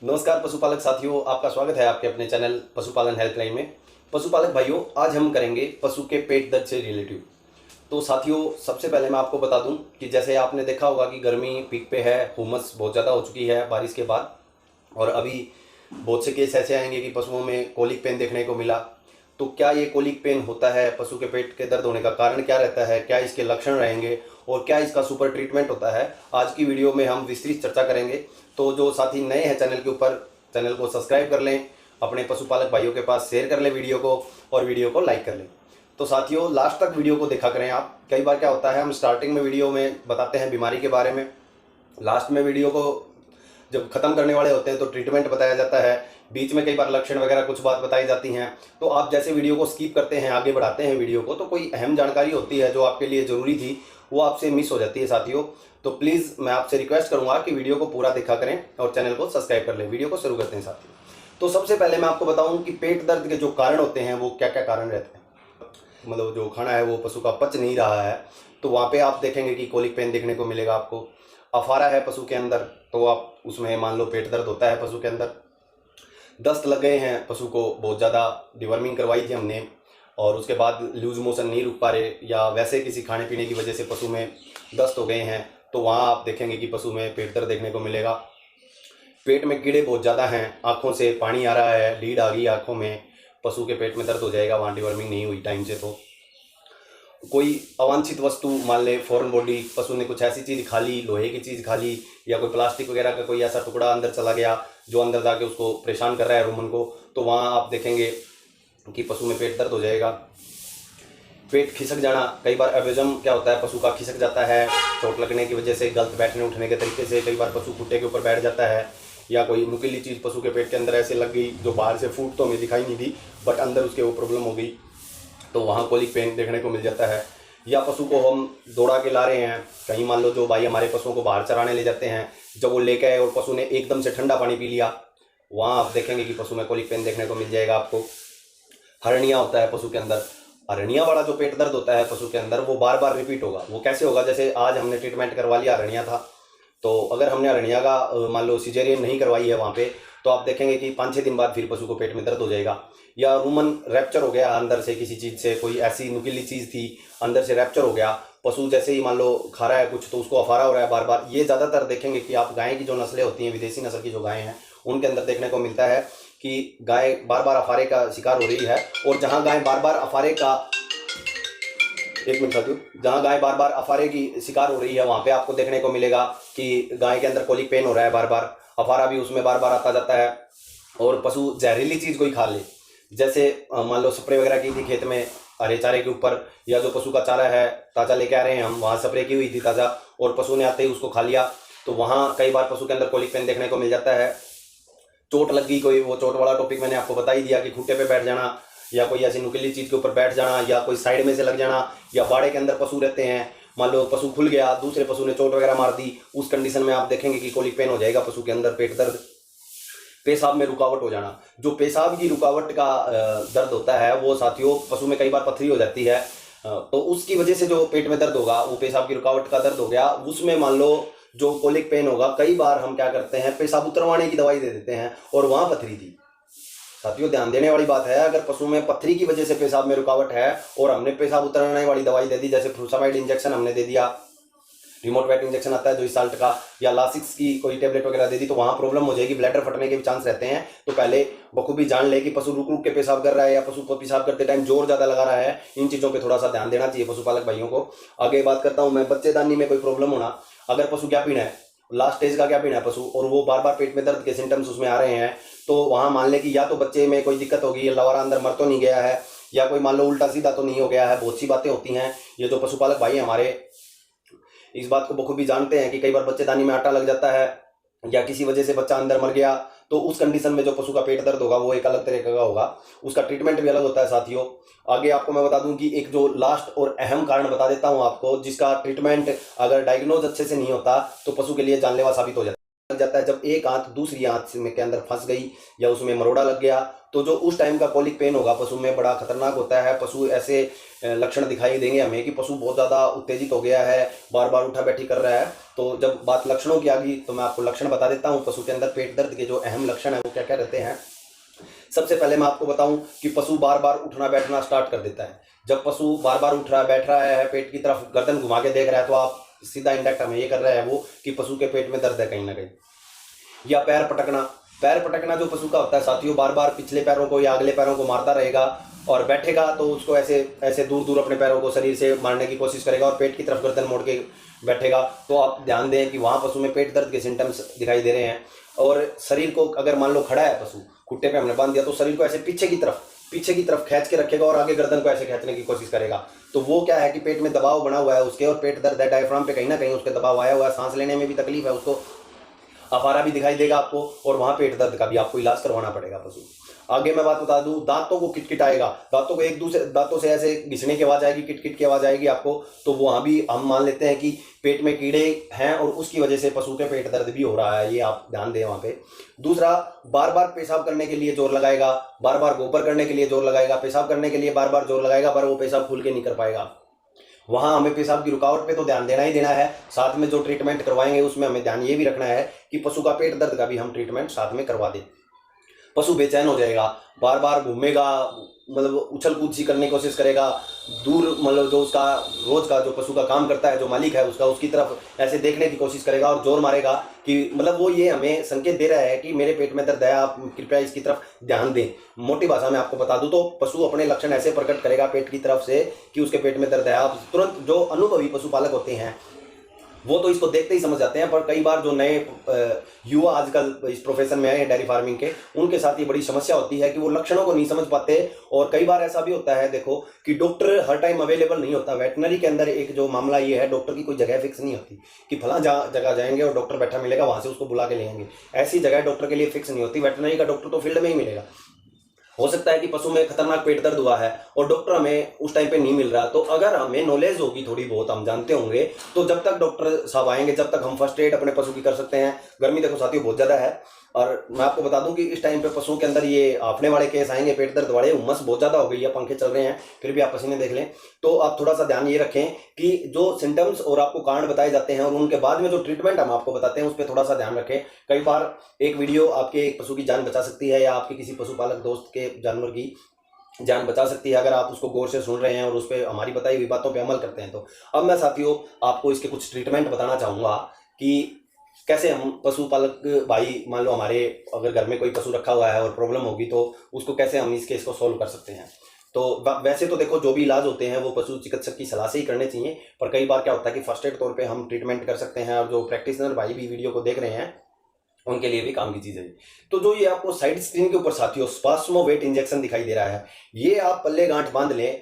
नमस्कार पशुपालक साथियों, आपका स्वागत है आपके अपने चैनल पशुपालन हेल्पलाइन में। पशुपालक भाइयों, आज हम करेंगे पशु के पेट दर्द से रिलेटिव। तो साथियों, सबसे पहले मैं आपको बता दूं कि जैसे आपने देखा होगा कि गर्मी पीक पे है, हुमस बहुत ज़्यादा हो चुकी है बारिश के बाद, और अभी बहुत से केस ऐसे आएंगे कि पशुओं में कोलिक पेन देखने को मिला। तो क्या ये कोलिक पेन होता है, पशु के पेट के दर्द होने का कारण क्या रहता है, क्या इसके लक्षण रहेंगे और क्या इसका सुपर ट्रीटमेंट होता है, आज की वीडियो में हम विस्तृत चर्चा करेंगे। तो जो साथी नए हैं चैनल के ऊपर, चैनल को सब्सक्राइब कर लें, अपने पशुपालक भाइयों के पास शेयर कर लें वीडियो को, और वीडियो को लाइक कर लें। तो साथियों, लास्ट तक वीडियो को देखा करें आप। कई बार क्या होता है, हम स्टार्टिंग में वीडियो में बताते हैं बीमारी के बारे में, लास्ट में वीडियो को जब खत्म करने वाले होते हैं तो ट्रीटमेंट बताया जाता है, बीच में कई बार लक्षण वगैरह कुछ बात बताई जाती हैं। तो आप जैसे वीडियो को स्किप करते हैं, आगे बढ़ाते हैं वीडियो को, तो कोई अहम जानकारी होती है जो आपके लिए ज़रूरी थी, वो आपसे मिस हो जाती है साथियों। तो प्लीज़ मैं आपसे रिक्वेस्ट करूंगा कि वीडियो को पूरा देखा करें और चैनल को सब्सक्राइब कर लें। वीडियो को शुरू करते हैं साथियों। तो सबसे पहले मैं आपको बताऊं कि पेट दर्द के जो कारण होते हैं वो क्या क्या कारण रहते हैं। मतलब जो खाना है वो पशु का पच नहीं रहा है, तो वहाँ पे आप देखेंगे कि कोलिक पेन देखने को मिलेगा आपको। अफारा है पशु के अंदर, तो आप उसमें मान लो पेट दर्द होता है पशु के अंदर। दस्त लग गए हैं पशु को, बहुत ज़्यादा डिवर्मिंग करवाई थी हमने, और उसके बाद लूज मोशन नहीं रुक पा रहे, या वैसे किसी खाने पीने की वजह से पशु में दस्त हो गए हैं, तो वहाँ आप देखेंगे कि पशु में पेट दर्द देखने को मिलेगा। पेट में कीड़े बहुत ज़्यादा हैं, आँखों से पानी आ रहा है, लीड आ गई आँखों में, पशु के पेट में दर्द हो जाएगा वहाँ डिवर्मिंग नहीं हुई टाइम से। तो कोई अवांछित वस्तु, मान ले फॉरेन बॉडी, पशु ने कुछ ऐसी चीज़ खा ली, लोहे की चीज़ खा ली, या कोई प्लास्टिक वगैरह का कोई ऐसा टुकड़ा अंदर चला गया जो अंदर जाके उसको परेशान कर रहा है रुमन को, तो वहाँ आप देखेंगे कि पशु में पेट दर्द हो जाएगा। पेट खिसक जाना, कई बार एबिज्म क्या होता है, पशु का खिसक जाता है चोट लगने की वजह से, गलत बैठने उठने के तरीके से कई बार पशु खुट्टे के ऊपर बैठ जाता है, या कोई नुकीली चीज़ पशु के पेट के अंदर ऐसे लग गई जो बाहर से फूट तो हमें दिखाई नहीं दी, बट अंदर उसके वो प्रॉब्लम हो गई, तो वहाँ कोलिक पेन देखने को मिल जाता है। या पशु को हम दौड़ा के ला रहे हैं कहीं, मान लो जो भाई हमारे पशुओं को बाहर चराने ले जाते हैं, जब वो लेके आए और पशु ने एकदम से ठंडा पानी पी लिया, वहाँ आप देखेंगे कि पशु में कोलिक पेन देखने को मिल जाएगा आपको। हर्निया होता है पशु के अंदर, हर्निया वाला जो पेट दर्द होता है पशु के अंदर, वो बार बार रिपीट होगा। वो कैसे होगा, जैसे आज हमने ट्रीटमेंट करवा लिया, हर्निया था, तो अगर हमने हर्निया का मान लो सिजेरियन नहीं करवाई है वहाँ पे, तो आप देखेंगे कि 5-6 दिन बाद फिर पशु को पेट में दर्द हो जाएगा। या रूमन रैप्चर हो गया अंदर से, किसी चीज़ से, कोई ऐसी नुकीली चीज़ थी अंदर से रैप्चर हो गया, पशु जैसे ही मान लो खा रहा है कुछ, तो उसको अफारा हो रहा है बार बार। ये ज़्यादातर देखेंगे कि आप गाय की जो नस्लें होती हैं, विदेशी नस्ल की जो गायें हैं, उनके अंदर देखने को मिलता है कि गाय बार बार अफारे का शिकार हो रही है। और जहाँ गाय बार बार अफारे का, एक मिनट साथियों, जहाँ गाय बार बार अफारे की शिकार हो रही है, वहाँ पे आपको देखने को मिलेगा कि गाय के अंदर कोलिक पेन हो रहा है, बार बार अफारा भी उसमें बार बार आता जाता है। और पशु जहरीली चीज़ कोई खा ले, जैसे मान लो स्प्रे वगैरह की थी खेत में हरे चारे के ऊपर, या जो पशु का चारा है ताज़ा लेके आ रहे हैं हम, वहाँ स्प्रे की हुई थी ताज़ा, और पशु ने आते ही उसको खा लिया, तो वहाँ कई बार पशु के अंदर कोलिक पेन देखने को मिल जाता है। चोट लग गई कोई, वो चोट वाला टॉपिक मैंने आपको बता ही दिया कि खूंटे पे बैठ जाना, या कोई ऐसी नुकीली चीज़ के ऊपर बैठ जाना, या कोई साइड में से लग जाना, या बाड़े के अंदर पशु रहते हैं, मान लो पशु खुल गया, दूसरे पशु ने चोट वगैरह मार दी, उस कंडीशन में आप देखेंगे कि कोलिक पेन हो जाएगा पशु के अंदर। पेट दर्द, पेशाब में रुकावट हो जाना, जो पेशाब की रुकावट का दर्द होता है वो साथियों पशु में कई बार पथरी हो जाती है, तो उसकी वजह से जो पेट में दर्द होगा वो पेशाब की रुकावट का दर्द हो गया, उसमें मान लो जो कोलिक पेन होगा, कई बार हम क्या करते हैं, पेशाब उतरवाने की दवाई दे देते हैं और वहाँ पथरी थी। साथियों, ध्यान देने वाली बात है, अगर पशु में पथरी की वजह से पेशाब में रुकावट है और हमने पेशाब उतरने वाली दवाई दे दी, जैसे फ्रूसामाइड इंजेक्शन हमने दे दिया, रिमोट वेट इंजेक्शन आता है जो साल्ट का, या लासिक्स की कोई टेबलेट वगैरह दे दी, तो वहाँ प्रॉब्लम हो जाएगी, ब्लैडर फटने के भी चांस रहते हैं। तो पहले बखूबी जान ले कि पशु रुक रुक के पेशाब कर रहा है, या पशु को पेशाब करते टाइम जोर ज़्यादा लगा रहा है, इन चीज़ों पे थोड़ा सा ध्यान देना चाहिए पशुपालक भाइयों को। आगे बात करता हूँ मैं, बच्चेदानी में कोई प्रॉब्लम होना, अगर पशु क्या पीना है, लास्ट स्टेज का क्या पीना है पशु, और वो बार बार पेट में दर्द के सिम्टम्स उसमें आ रहे हैं, तो वहाँ मान लें कि या तो बच्चे में कोई दिक्कत होगी, लवारा अंदर मर तो नहीं गया है, या कोई मान लो उल्टा सीधा तो नहीं हो गया है। बहुत सी बातें होती हैं, ये जो पशुपालक भाई हमारे इस बात को बखूबी जानते हैं कि कई बार बच्चेदानी में आटा लग जाता है, या किसी वजह से बच्चा अंदर मर गया, तो उस कंडीशन में जो पशु का पेट दर्द होगा वो एक अलग तरीके का होगा, उसका ट्रीटमेंट भी अलग होता है साथियों। आगे आपको मैं बता दूं कि एक जो लास्ट और अहम कारण बता देता हूं आपको, जिसका ट्रीटमेंट अगर डायग्नोज अच्छे से नहीं होता तो पशु के लिए जानलेवा साबित हो जाता है। लग जाता है। जब एक आंत दूसरी आंत में के अंदर फंस गई या उसमें मरोड़ा लग गया तो जो उस टाइम का कॉलिक पेन होगा पशु में बड़ा खतरनाक होता है। पशु ऐसे लक्षण दिखाई देंगे हमें कि पशु बहुत ज़्यादा उत्तेजित हो गया है, बार बार उठा बैठी कर रहा है। तो जब बात लक्षणों की आ गई तो मैं आपको लक्षण बता देता हूँ। पशु के अंदर पेट दर्द के जो अहम लक्षण है वो क्या क्या रहते हैं। सबसे पहले मैं आपको बताऊं कि पशु बार बार उठना बैठना स्टार्ट कर देता है। जब पशु बार बार उठ रहा है, बैठ रहा है, पेट की तरफ गर्दन घुमा के देख रहा है तो आप सीधा इंडायरेक्ट हमें ये कर रहा है वो कि पशु के पेट में दर्द है कहीं ना कहीं। या पैर पटकना, पैर पटकना जो पशु का होता है साथियों, बार बार पिछले पैरों को या अगले पैरों को मारता रहेगा और बैठेगा तो उसको ऐसे ऐसे दूर दूर अपने पैरों को शरीर से मारने की कोशिश करेगा और पेट की तरफ गर्दन मोड़ के बैठेगा। तो आप ध्यान दें कि वहाँ पशु में पेट दर्द के सिम्टम्स दिखाई दे रहे हैं। और शरीर को अगर मान लो खड़ा है पशु, खुट्टे पे हमने बांध दिया तो शरीर को ऐसे पीछे की तरफ खींच के रखेगा और आगे गर्दन को ऐसे खींचने की कोशिश करेगा। तो वो क्या है कि पेट में दबाव बना हुआ है उसके और पेट दर्द है, डायफ्राम पे कहीं ना कहीं उसके दबाव आया हुआ है, सांस लेने में भी तकलीफ है उसको, अफारा भी दिखाई देगा आपको और वहां पेट दर्द का भी आपको इलाज करवाना पड़ेगा पशु। आगे मैं बात बता दूं, दांतों को किटकिटाएगा, दांतों को एक दूसरे दांतों से ऐसे घिसने की आवाज आएगी, किटकिट की आवाज आएगी आपको। तो वहां भी हम मान लेते हैं कि पेट में कीड़े हैं और उसकी वजह से पशु के पेट दर्द भी हो रहा है, ये आप ध्यान दें वहां पे। दूसरा, बार बार पेशाब करने के लिए जोर लगाएगा, बार बार गोबर करने के लिए जोर लगाएगा, पेशाब करने के लिए बार बार जोर लगाएगा पर वो पेशाब खुल के नहीं कर पाएगा। वहां हमें पेशाब की रुकावट पे तो ध्यान देना ही देना है। साथ में जो ट्रीटमेंट करवाएंगे उसमें हमें ध्यान ये भी रखना है कि पशु का पेट दर्द का भी हम ट्रीटमेंट साथ में करवा दें। पशु बेचैन हो जाएगा, बार बार घूमेगा, मतलब उछल कूद सी करने की कोशिश करेगा, दूर मतलब जो उसका रोज का जो पशु का काम करता है जो मालिक है उसका, उसकी तरफ ऐसे देखने की कोशिश करेगा और जोर मारेगा कि मतलब वो ये हमें संकेत दे रहा है कि मेरे पेट में दर्द है, आप कृपया इसकी तरफ ध्यान दें। मोटी भाषा में आपको बता दूं तो पशु अपने लक्षण ऐसे प्रकट करेगा पेट की तरफ से कि उसके पेट में दर्द है। आप तुरंत, जो अनुभवी पशुपालक होते हैं वो तो इसको देखते ही समझ जाते हैं, पर कई बार जो नए युवा आजकल इस प्रोफेशन में आए हैं डेयरी फार्मिंग के, उनके साथ ये बड़ी समस्या होती है कि वो लक्षणों को नहीं समझ पाते। और कई बार ऐसा भी होता है देखो कि डॉक्टर हर टाइम अवेलेबल नहीं होता। वेटनरी के अंदर एक जो मामला ये है, डॉक्टर की कोई जगह फिक्स नहीं होती कि फला जगह जाएंगे और डॉक्टर बैठा मिलेगा वहां से उसको बुला के लेंगे, ऐसी जगह डॉक्टर के लिए फिक्स नहीं होती। वेटनरी का डॉक्टर तो फील्ड में ही मिलेगा। हो सकता है कि पशु में खतरनाक पेट दर्द हुआ है और डॉक्टर हमें उस टाइम पे नहीं मिल रहा, तो अगर हमें नॉलेज होगी थोड़ी बहुत, हम जानते होंगे, तो जब तक डॉक्टर साहब आएंगे जब तक हम फर्स्ट एड अपने पशु की कर सकते हैं। गर्मी देखो साथियों बहुत ज्यादा है और मैं आपको बता दूं कि इस टाइम पे पशुओं के अंदर ये हांफने वाले केस आएंगे, पेट दर्द वाले, उमस बहुत ज्यादा हो गई है, पंखे चल रहे हैं फिर भी आप पसीने देख लें। तो आप थोड़ा सा ध्यान ये रखें कि जो सिम्टम्स और आपको कारण बताए जाते हैं और उनके बाद में जो ट्रीटमेंट हम आपको बताते हैं उस पर थोड़ा सा ध्यान रखें। कई बार एक वीडियो आपके एक पशु की जान बचा सकती है या आपके किसी पशुपालक दोस्त के जानवर की जान बचा सकती है अगर आप उसको गौर से सुन रहे हैं और उस पर हमारी बताई हुई बातों पे अमल करते हैं। तो अब मैं साथियों आपको इसके कुछ ट्रीटमेंट बताना चाहूँगा कि कैसे हम पशुपालक भाई, मान लो हमारे अगर घर में कोई पशु रखा हुआ है और प्रॉब्लम होगी तो उसको कैसे हम इस केस को सॉल्व कर सकते हैं। तो वैसे तो देखो जो भी इलाज होते हैं वो पशु चिकित्सक की सलाह से ही करने चाहिए, पर कई बार क्या होता है कि फर्स्ट एड तौर पर हम ट्रीटमेंट कर सकते हैं और जो प्रैक्टिशनर भाई भी वीडियो को देख रहे हैं उनके लिए भी काम की चीज है। तो जो ये आपको साइड स्क्रीन के ऊपर साथियों स्पास्मोवेट इंजेक्शन दिखाई दे रहा है, ये आप पल्ले गांठ बांध लें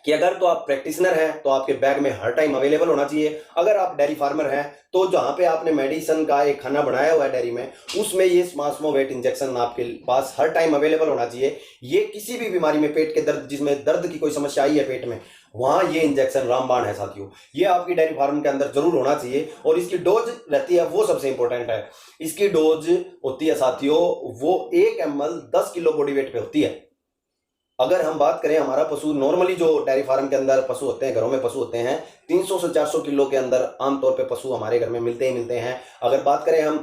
कि अगर तो आप प्रैक्टिशनर हैं तो आपके बैग में हर टाइम अवेलेबल होना चाहिए। अगर आप डेयरी फार्मर हैं तो जहां पे आपने मेडिसिन का एक खाना बनाया हुआ है डेयरी में, उसमें ये स्पास्मोवेट इंजेक्शन आपके पास हर टाइम अवेलेबल होना चाहिए। ये किसी भी बीमारी में, पेट के दर्द, जिसमें दर्द की कोई समस्या आई है पेट में, वहां ये इंजेक्शन रामबाण है साथियों। ये आपकी डेयरी फार्म के अंदर जरूर होना चाहिए और इसकी डोज रहती है वो सबसे इंपॉर्टेंट है। इसकी डोज होती है साथियों वो 1 ml 10 किलो बॉडी वेट पे होती है। अगर हम बात करें, हमारा पशु नॉर्मली जो डेयरी फार्म के अंदर पशु होते हैं, घरों में पशु होते हैं, 300 से 400 किलो के अंदर आमतौर पे पशु हमारे घर में मिलते ही मिलते हैं। अगर बात करें हम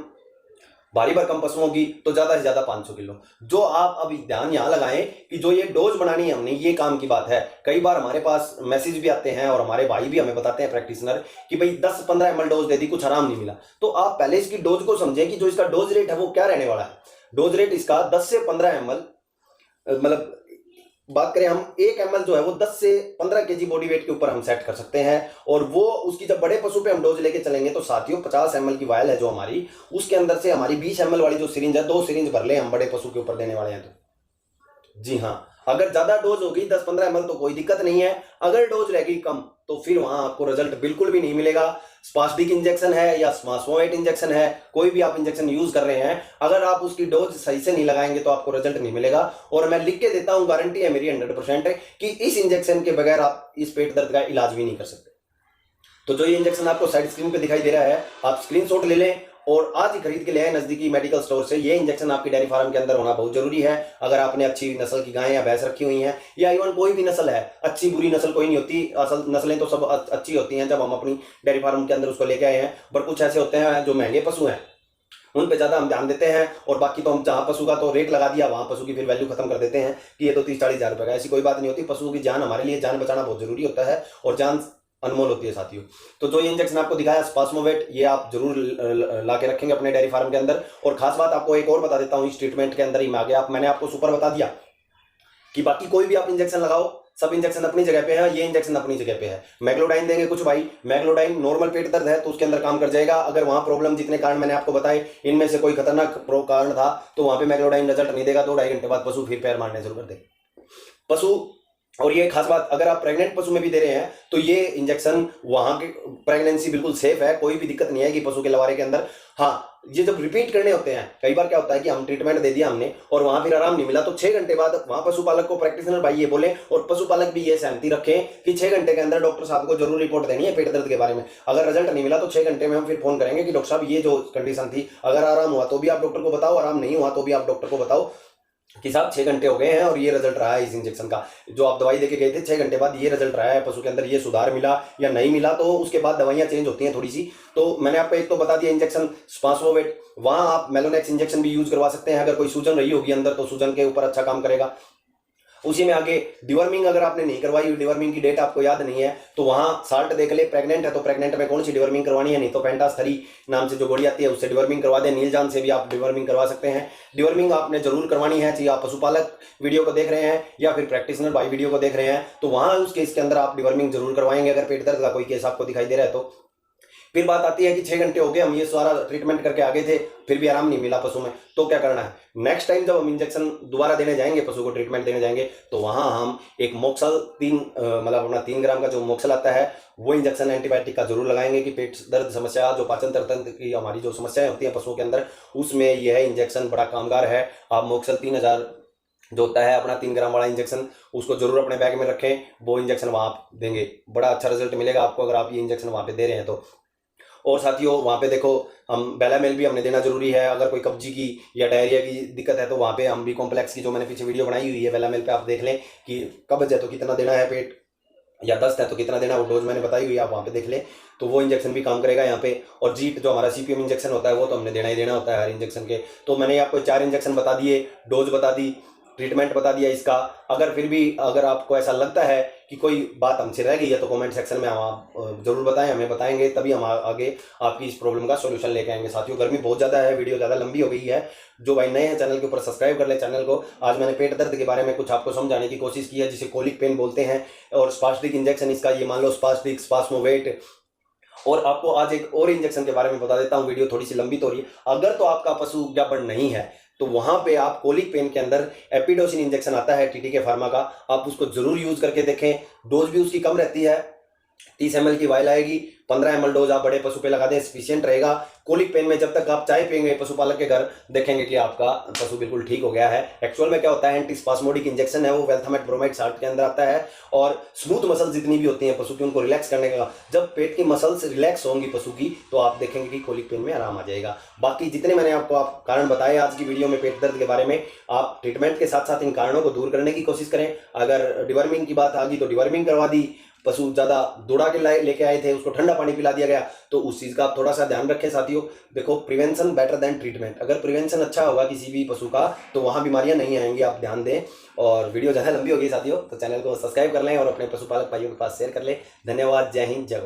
भारी भरकम पशुओं की तो ज्यादा से ज्यादा 500 किलो। जो आप अभी ध्यान यहाँ लगाएं कि जो ये डोज बनानी है हमने, ये काम की बात है। कई बार हमारे पास मैसेज भी आते हैं और हमारे भाई भी हमें बताते हैं प्रैक्टिशनर कि भाई 10-15 ml डोज दे दी, कुछ आराम नहीं मिला। तो आप पहले इसकी डोज को समझें कि जो इसका डोज रेट है वो क्या रहने वाला है। डोज रेट इसका 10 से 15 ml, मतलब बात करें हम 1 ml जो है वो 10 से 15 kg बॉडी वेट के ऊपर हम सेट कर सकते हैं। और वो उसकी जब बड़े पशु पे हम डोज लेके चलेंगे तो साथियों 50 ml की वायल है जो हमारी, उसके अंदर से हमारी 20 ml वाली जो सिरिंज है, 2 सिरिंज भर ले हम बड़े पशु के ऊपर देने वाले हैं। तो जी हाँ, अगर ज्यादा डोज होगी 10-15 ml तो कोई दिक्कत नहीं है। अगर डोज रहेगी कम तो फिर वहां आपको रिजल्ट बिल्कुल भी नहीं मिलेगा। स्पास्टिक इंजेक्शन है या स्पास्मोवेट इंजेक्शन है, कोई भी आप इंजेक्शन यूज कर रहे हैं, अगर आप उसकी डोज सही से नहीं लगाएंगे तो आपको रिजल्ट नहीं मिलेगा। और मैं लिख के देता हूं, गारंटी है मेरी 100% है कि इस इंजेक्शन के बगैर आप इस पेट दर्द का इलाज भी नहीं कर सकते। तो जो ये इंजेक्शन आपको साइड स्क्रीन पे दिखाई दे रहा है, आप स्क्रीनशॉट ले लें और आज ही खरीद के ले आए नजदीकी मेडिकल स्टोर से। ये इंजेक्शन आपकी डेयरी फार्म के अंदर होना बहुत जरूरी है। अगर आपने अच्छी नस्ल की गाय या भैंस रखी हुई हैं, या इवन कोई भी नस्ल है, अच्छी बुरी नस्ल कोई नहीं होती, असल नस्लें तो सब अच्छी होती हैं जब हम अपनी डेयरी फार्म के अंदर उसको लेके आए हैं। बट कुछ ऐसे होते हैं जो महंगे पशु हैं, उन पे ज्यादा हम ध्यान देते हैं, और बाकी तो हम जहाँ पशु का तो रेट लगा दिया वहां पशु की फिर वैल्यू खत्म कर देते हैं कि ये तो 30-40 हज़ार रुपए का। ऐसी कोई बात नहीं होती। पशुओं की जान, हमारे लिए जान बचाना बहुत जरूरी होता है, और जान अनमोल होती है साथियों। तो जो ये इंजेक्शन आपको दिखाया स्पास्मोवेट, ये आप जरूर ला के रखेंगे अपने डेयरी फार्म के अंदर। और खास बात आपको एक और बता देता हूँ, इस ट्रीटमेंट के अंदर ही में आ गया, मैंने आपको सुपर बता दिया कि बाकी कोई भी आप इंजेक्शन लगाओ, सब इंजेक्शन अपनी जगह पे है, ये इंजेक्शन अपनी जगह पे है। मैग्लोडाइन देंगे कुछ भाई, मैग्लोडाइन नॉर्मल पेट दर्द है तो उसके अंदर काम कर जाएगा। अगर वहां प्रॉब्लम, जितने कारण मैंने आपको बताए, इनमें से कोई खतरनाक कारण था तो वहां पे मैग्लोडाइन रिजल्ट नहीं देगा। 2-2.5 घंटे बाद पशु फिर पैर मारने शुरू कर दे पशु। और ये खास बात, अगर आप प्रेग्नेंट पशु में भी दे रहे हैं तो ये इंजेक्शन वहां की प्रेगनेंसी बिल्कुल सेफ है, कोई भी दिक्कत नहीं है कि पशु के लवारे के अंदर। हाँ, ये जब रिपीट करने होते हैं, कई बार क्या होता है कि हम ट्रीटमेंट दे दिया हमने और वहां फिर आराम नहीं मिला, तो 6 घंटे बाद वहां पशुपालक को प्रैक्टिशनर भाई ये बोले, और पशुपालक भी ये सहमति रखें कि 6 घंटे के अंदर डॉक्टर साहब को जरूर रिपोर्ट देनी है पेट दर्द के बारे में। अगर रिजल्ट नहीं मिला तो 6 घंटे में हम फिर फोन करेंगे कि डॉक्टर साहब ये जो कंडीशन थी, अगर आराम हुआ तो भी आप डॉक्टर को बताओ, आराम नहीं हुआ तो भी आप डॉक्टर को बताओ कि साहब 6 घंटे हो गए हैं और ये रिजल्ट रहा है इस इंजेक्शन का, जो आप दवाई देके गए थे 6 घंटे बाद ये रिजल्ट रहा है, पशु के अंदर ये सुधार मिला या नहीं मिला। तो उसके बाद दवाइयां चेंज होती हैं थोड़ी सी। तो मैंने आपको एक तो बता दिया इंजेक्शन स्पास्मोवेट, वहां आप मेलोनेक्स इंजेक्शन भी यूज करवा सकते हैं। अगर कोई सूजन रही होगी अंदर तो सूजन के ऊपर अच्छा काम करेगा। उसी में आगे डिवर्मिंग अगर आपने नहीं करवाई, डिवर्मिंग की डेट आपको याद नहीं है, तो वहां साल्ट देख ले। प्रेग्नेंट है तो प्रेग्नेंट में कौन सी डिवर्मिंग करवानी है, नहीं तो पेंटास 3 नाम से जो गोली आती है उससे डिवर्मिंग करवा दें। नीलजान से भी आप डिवर्मिंग करवा सकते हैं। डिवर्मिंग आपने जरूर करवानी है, चाहे आप पशुपालक वीडियो को देख रहे हैं या फिर प्रैक्टिशनर भाई वीडियो को देख रहे हैं, तो वहां उस केस के अंदर आप डिवर्मिंग जरूर करवाएंगे अगर पेट दर्द का कोई केस आपको दिखाई दे रहा है तो। फिर बात आती है कि 6 घंटे हो गए, हम ये सारा ट्रीटमेंट करके आगे थे, फिर भी आराम नहीं मिला पशु में, तो क्या करना है। नेक्स्ट टाइम जब हम इंजेक्शन दोबारा देने जाएंगे, पशु को ट्रीटमेंट देने जाएंगे, तो वहां हम एक मोक्सल 3 मतलब अपना 3 ग्राम का जो मोक्सल आता है वो इंजेक्शन एंटीबायोटिक का जरूर लगाएंगे कि पेट दर्द समस्या, जो पाचन तंत्र की हमारी जो समस्याएं होती हैं पशुओं के अंदर, उसमें यह इंजेक्शन बड़ा कामगार है। आप मोक्सल 3000 जो होता है अपना 3 ग्राम वाला इंजेक्शन, उसको जरूर अपने बैग में रखें। वो इंजेक्शन वहां आप देंगे, बड़ा अच्छा रिजल्ट मिलेगा आपको अगर आप ये इंजेक्शन वहां पे दे रहे हैं तो। और साथियों वहाँ पे देखो, हम बेलामेल भी हमने देना जरूरी है। अगर कोई कब्जी की या डायरिया की दिक्कत है तो वहाँ पे हम भी कॉम्प्लेक्स की, जो मैंने पीछे वीडियो बनाई हुई है बेलामेल पे, आप देख लें कि कब्ज है तो कितना देना है, पेट या दस्त है तो कितना देना, वो डोज मैंने बताई हुई है, आप वहाँ पे देख लें। तो वो इंजेक्शन भी काम करेगा यहाँ पे। और जीट जो हमारा सीपीएम इंजेक्शन होता है वो तो हमने देना ही देना होता है हर इंजेक्शन के। तो मैंने आपको 4 इंजेक्शन बता दिए, डोज बता दी, ट्रीटमेंट बता दिया इसका। अगर फिर भी अगर आपको ऐसा लगता है कि कोई बात हमसे रह गई है तो कमेंट सेक्शन में आप जरूर बताएं, हमें बताएंगे, तभी हम आगे आपकी इस प्रॉब्लम का सॉल्यूशन लेके आएंगे। साथियों गर्मी बहुत ज़्यादा है, वीडियो ज़्यादा लंबी हो गई है। जो भाई नए हैं चैनल के ऊपर सब्सक्राइब कर ले चैनल को। आज मैंने पेट दर्द के बारे में कुछ आपको समझाने की कोशिश की है, जिसे कोलिक पेन बोलते हैं, और स्पास्टिक इंजेक्शन इसका, ये मान लो स्पास्टिक, स्पास्मोवेट। और आपको आज एक और इंजेक्शन के बारे में बता देता हूँ, वीडियो थोड़ी सी लंबी तो हो रही है। अगर तो आपका पशु ज्ञापन नहीं है तो वहां पे आप कोलिक पेन के अंदर एपिडोसिन इंजेक्शन आता है टीटीके फार्मा का, आप उसको जरूर यूज करके देखें। डोज भी उसकी कम रहती है, 30 ml की वाइल आएगी, 15 ml डोज आप बड़े पशु पे लगा दें, सफिशिएंट रहेगा। कोलिक पेन में जब तक आप चाय पिएंगे पशुपालक के घर, देखेंगे कि आपका पशु बिल्कुल ठीक हो गया है। एक्चुअल में क्या होता है, एंटीस्पास्मोडिक इंजेक्शन है वो वेल्थामेट ब्रोमाइड साल्ट के अंदर आता है। और स्मूथ मसल्स जितनी भी होती हैं पशु की, उनको रिलैक्स करने का, जब पेट की मसल्स रिलैक्स होंगी पशु की तो आप देखेंगे कि कोलिक पेन में आराम आ जाएगा। बाकी जितने मैंने आपको कारण बताए आज की वीडियो में पेट दर्द के बारे में, आप ट्रीटमेंट के साथ साथ इन कारणों को दूर करने की कोशिश करें। अगर डिवर्मिंग की बात आ गई तो डिवर्मिंग करवा दी, पशु ज्यादा दौड़ा के लेके आए थे उसको ठंडा पानी पिला दिया गया, तो उस चीज का आप थोड़ा सा ध्यान रखें। साथियों देखो, प्रिवेंशन बेटर देन ट्रीटमेंट। अगर प्रिवेंशन अच्छा होगा किसी भी पशु का तो वहां बीमारियां नहीं आएंगी, आप ध्यान दें। और वीडियो ज्यादा लंबी होगी साथियों, तो चैनल को सब्सक्राइब कर लें और अपने पशुपालक भाइयों के पास शेयर कर लें। धन्यवाद, जय हिंद, जय।